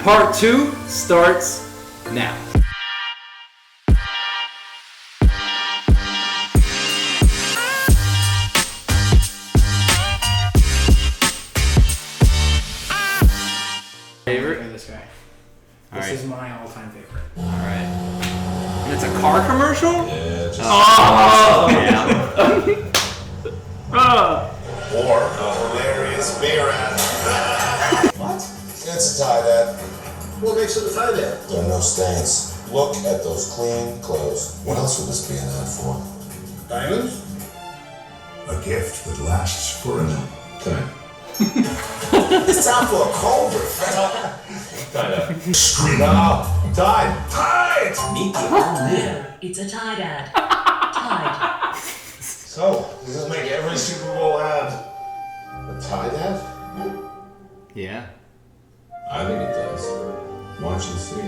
Part 2 starts now. Favorite? This guy. All This right. is my all-time favorite. All right. And it's a car commercial? Yeah, just Oh, yeah. or a hilarious beer ad. What? It's a tie dad. What makes it a tie dad? There are no stains. Look at those clean clothes. What else would this be an ad for? Diamonds? A gift that lasts forever. Okay. It's time for a cold Scream. No, tied. Tied! There, it's a Tide ad. Tide. So, does this make every Super Bowl ad a tie dad? Yeah. I think it does. Watch and see.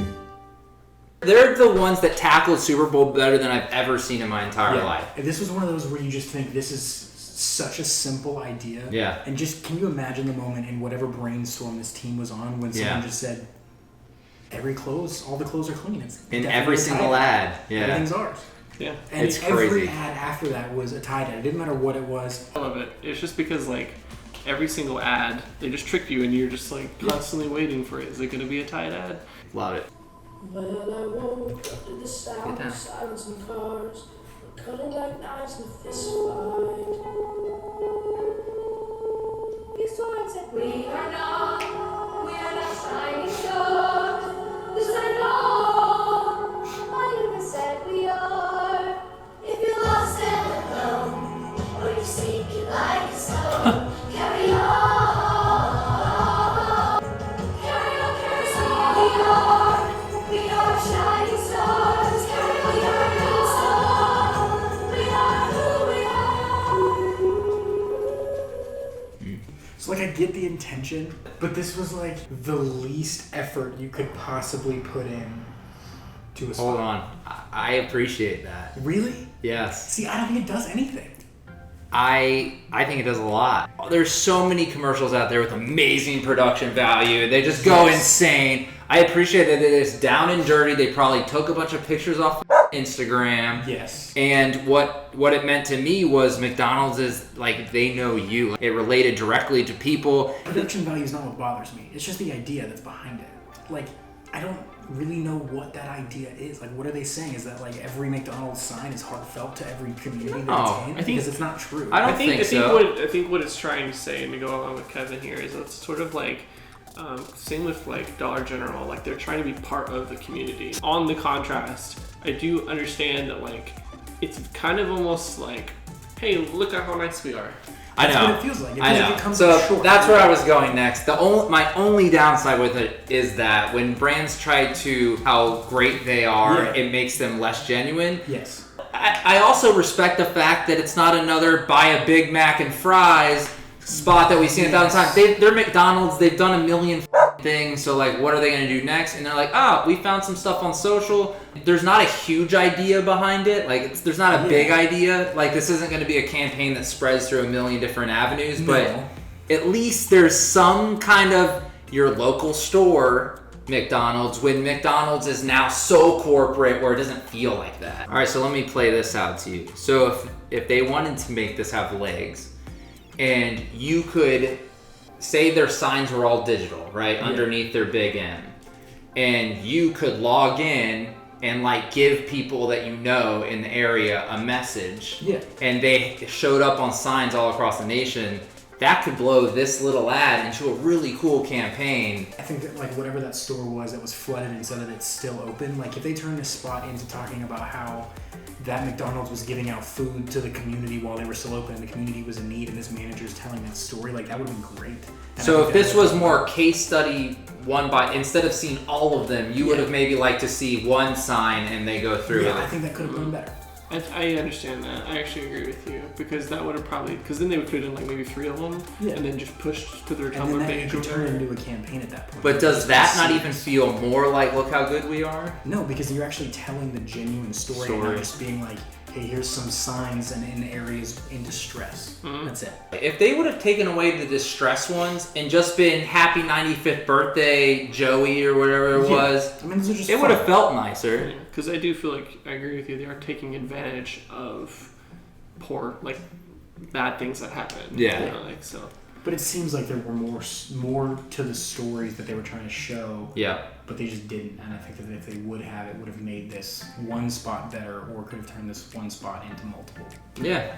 They're the ones that tackled Super Bowl better than I've ever seen in my entire life. And this was one of those where you just think this is such a simple idea. Yeah. And just, can you imagine the moment in whatever brainstorm this team was on when someone just said, all the clothes are clean. It's In definitely every a single tie ad. Yeah. Everything's ours. Yeah. And It's every crazy. ad after that was a tie dye. It didn't matter what it was. I love it. It's just because like every single ad, they just trick you and you're just like constantly waiting for it. Is it going to be a Tide ad? Love it. Well, I woke up to the sound down. of sirens and cars, cutting like knives in a fist fight. These words that we are not shining stars. This I know, I never said we are. If you're lost and alone, or you're sinking like a stone, carry on. Carry on, carry on. We are shining stars. Carry on, we are who we are. So like I get the intention, but this was like the least effort you could possibly put in to a spot. Hold on. I appreciate that. Really? Yes. See, I don't think it does anything. I think it does a lot. There's so many commercials out there with amazing production value. They just go insane. I appreciate that it is down and dirty. They probably took a bunch of pictures off Instagram. Yes. And what it meant to me was McDonald's is like, they know you. It related directly to people. Production value is not what bothers me. It's just the idea that's behind it. Like, I don't really know what that idea is. Like, what are they saying? Is that like every McDonald's sign is heartfelt to every community that No, it's in? I think- Because it's not true. I don't think so. I think what it's trying to say, and to go along with Kevin here, is it's sort of like same with like Dollar General. Like they're trying to be part of the community. On the contrast, I do understand that like it's kind of almost like, hey, look at how nice we are. I That's know. what it feels like. It I feels know. like it comes So up short. that's where I was going next. My only downside with it is that when brands try to how great they are, Yeah. it makes them less genuine. Yes. I also respect the fact that it's not another buy a Big Mac and fries spot that we've seen 1,000 times. They're McDonald's. They've done a million things. So like, what are they going to do next? And they're like, we found some stuff on social. There's not a huge idea behind it. Like, there's not a big idea. Like, this isn't going to be a campaign that spreads through a million different avenues. But No. at least there's some kind of your local store McDonald's when McDonald's is now so corporate where it doesn't feel like that. All right, so let me play this out to you. So if they wanted to make this have legs, and you could say their signs were all digital, right, underneath their big M, and you could log in and like give people that you know in the area a message, and they showed up on signs all across the nation, that could blow this little ad into a really cool campaign. I think that like whatever that store was that was flooded and said that it's still open, like if they turned this spot into talking about how that McDonald's was giving out food to the community while they were still open and the community was in need and this manager's telling that story, like that would have been great. And So I if think this that- was more case study one by, instead of seeing all of them, you would have maybe liked to see one sign and they go through Yeah, I it. think that could have been better. I understand that. I actually agree with you because that would have probably then they would put in like maybe 3 of them and then just pushed to their And then Tumblr that page. could or turn whatever. into a campaign at that point. But does that not even feel more like, look how good we are? No, because you're actually telling the genuine story and not Story. just being like, hey, here's some signs and in areas in distress. That's it. If they would have taken away the distress ones and just been happy 95th birthday Joey or whatever it was, I mean, those are just it would have felt nicer. Because I do feel like I agree with you. They are taking advantage of poor, like bad things that happen. Yeah. You know, like so. But it seems like there were more to the stories that they were trying to show. Yeah. But they just didn't. And I think that if they would have, it would have made this one spot better, or could have turned this one spot into multiple. Yeah.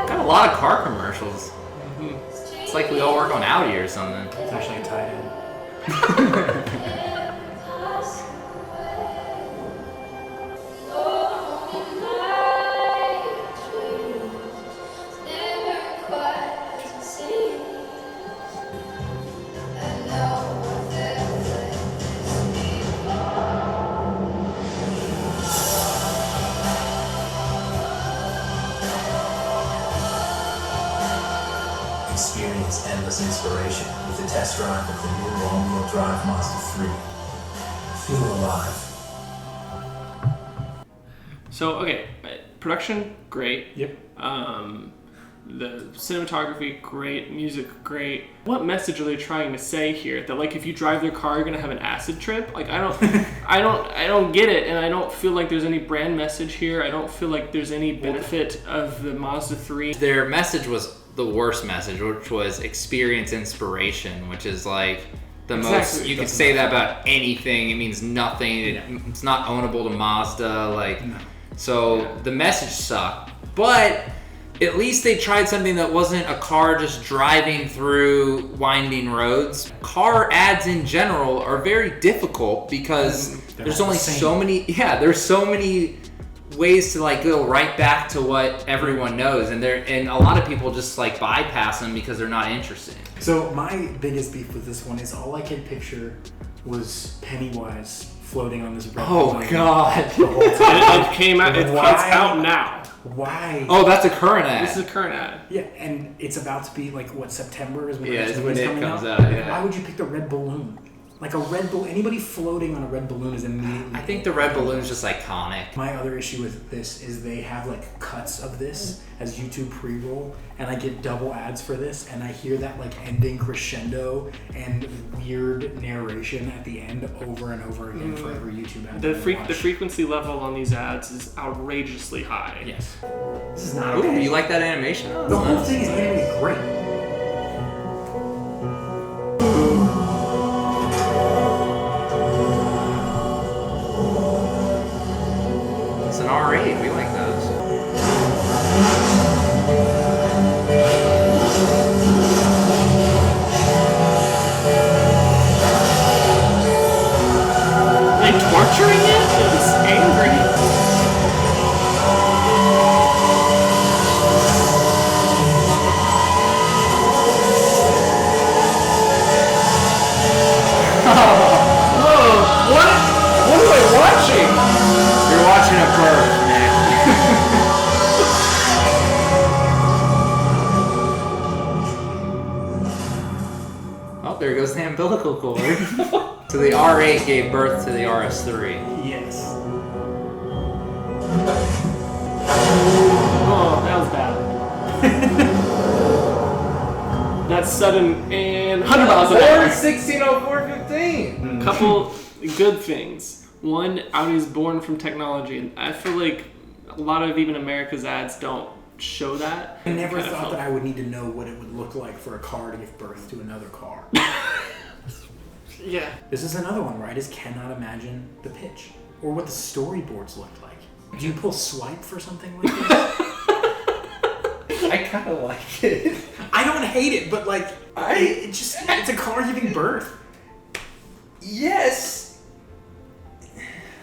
Got a lot of car commercials. It's like we all work on Audi or something. It's actually a tight end. Experience endless inspiration with the test drive of the new all-wheel drive Mazda 3. Feel alive. So okay, production great. Yep. The cinematography great, music great. What message are they trying to say here? That like if you drive their car, you're gonna have an acid trip? Like I don't get it, and I don't feel like there's any brand message here. I don't feel like there's any benefit of the Mazda 3. Their message was the worst message, which was experience inspiration, which is like the most, you could say that about anything. It means nothing. It's not ownable to Mazda. Like, so the message sucked. But at least they tried something that wasn't a car just driving through winding roads. Car ads in general are very difficult because there's only so many. Yeah, there's so many ways to like go right back to what everyone knows, and a lot of people just like bypass them because they're not interested. So my biggest beef with this one is all I could picture was Pennywise floating on this red balloon God! the whole time. It came out. It's out now. Why? Oh, that's a current ad. This is a current ad. Yeah, and it's about to be like what, September is when Yeah, the it's next when movie's it coming comes out. out, yeah. Why would you pick the red balloon? Like a red balloon, anybody floating on a red balloon is immediately. I think the red balloon's just iconic. My other issue with this is they have like cuts of this as YouTube pre-roll, and I get double ads for this, and I hear that like ending crescendo and weird narration at the end over and over again for every YouTube ad. The frequency level on these ads is outrageously high. Yes. This is not Ooh, okay. you like that animation? The whole thing is animated great. It's an R8. We like those. They torturing it? It's angry. What am I watching? You're watching a bird, Nick. Oh, there goes the umbilical cord. So the R8 gave birth to the RS3. Yes. Oh, that was bad. That's sudden and 100 miles an hour. 160415. Couple good things. One, Audi's born from technology, and I feel like a lot of even America's ads don't show that. I never thought that I would need to know what it would look like for a car to give birth to another car. Yeah. This is another one where I just cannot imagine the pitch or what the storyboards looked like. Do you pull swipe for something like this? I kind of like it. I don't hate it, but like, it's a car giving birth. Yes.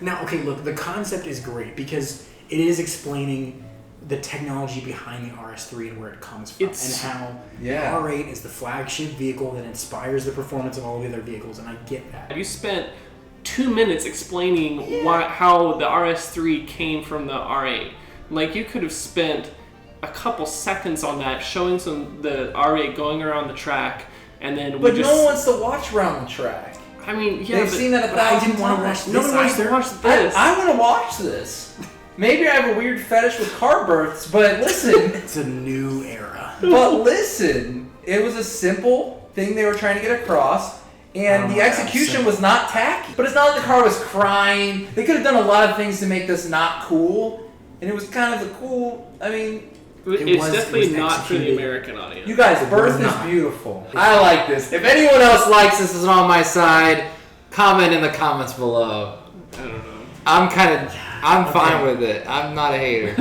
Now, okay, look, the concept is great because it is explaining the technology behind the RS3 and where it comes from, and how the R8 is the flagship vehicle that inspires the performance of all the other vehicles, and I get that. You spent 2 minutes explaining how the RS3 came from the R8. Like, you could have spent a couple seconds on that, showing the R8 going around the track, and then But no one wants to watch around the track. I mean, yeah, They've seen that a But I thousand didn't want to times. watch Nobody this wants to either. watch this. I want to watch this. Maybe I have a weird fetish with car births, but listen. It's a new era. But listen, it was a simple thing they were trying to get across, and Oh the my God, execution simple. was not tacky. But it's not like the car was crying. They could have done a lot of things to make this not cool, and it was kind of a cool. I mean, It's it definitely was not for the executed. American audience. you guys, birth is not. beautiful. I like this. If anyone else likes this is on my side, comment in the comments below. I don't know. I'm fine with it. I'm not a hater.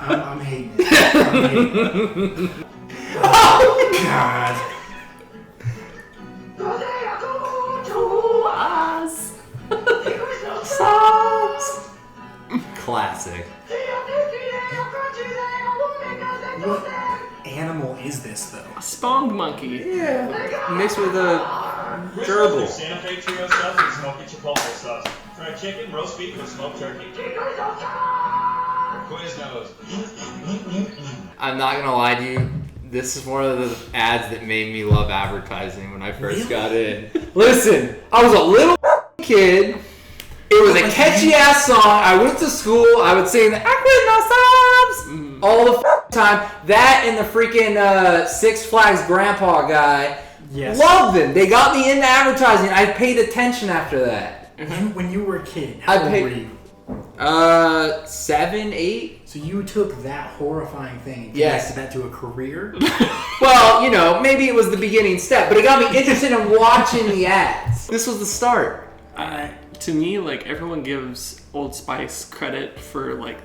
I'm hating it. I'm hating it. Oh, God. Classic. What animal is this, though? A spong monkey. Yeah. Mixed with a gerbil. Santa Fe Trio sauce and smoky chipotle sauce. Fried chicken, roast beef, and smoked turkey. Quiznos. I'm not gonna lie to you. This is one of the ads that made me love advertising when I first got in. Listen, I was a little kid. It was a catchy ass song. I went to school. I would sing the Equinox all the time. That and the freaking Six Flags grandpa guy. Yes. Loved them. They got me into advertising. I paid attention after that. When you were a kid, I how old paid- were you? 7, 8. So you took that horrifying thing and Yes. connected that to a career? Well, you know, maybe it was the beginning step, but it got me interested in watching the ads. This was the start. To me, like, everyone gives Old Spice credit for like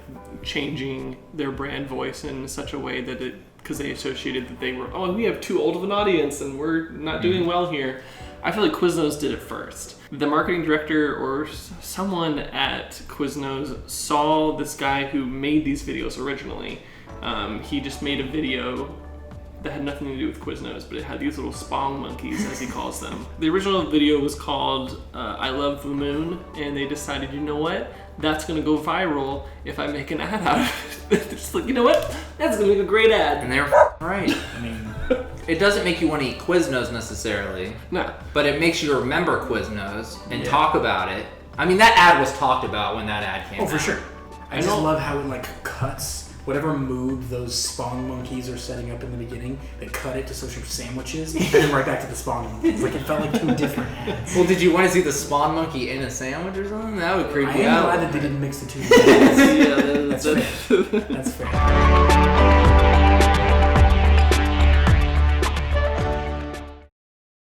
changing their brand voice in such a way that because they associated that they were, oh, we have too old of an audience and we're not doing well here. I feel like Quiznos did it first. The marketing director or someone at Quiznos saw this guy who made these videos originally. He just made a video that had nothing to do with Quiznos, but it had these little spong monkeys, as he calls them. The original video was called I Love the Moon, and they decided, you know what? That's gonna go viral if I make an ad out of it. It's like, you know what? That's gonna make a great ad. And they're right. I mean, It doesn't make you want to eat Quiznos necessarily, No. but it makes you remember Quiznos and talk about it. I mean, that ad was talked about when that ad came out. oh, for sure. I just know- love how it like cuts whatever mood those spawn monkeys are setting up in the beginning. They cut it to social sandwiches and then right back to the spawn monkeys. Like it felt like two different ads. Well, did you want to see the spawn monkey in a sandwich or something? That would creep I you am out. glad that they didn't mix the two together. Yeah, That's fair. That's fair.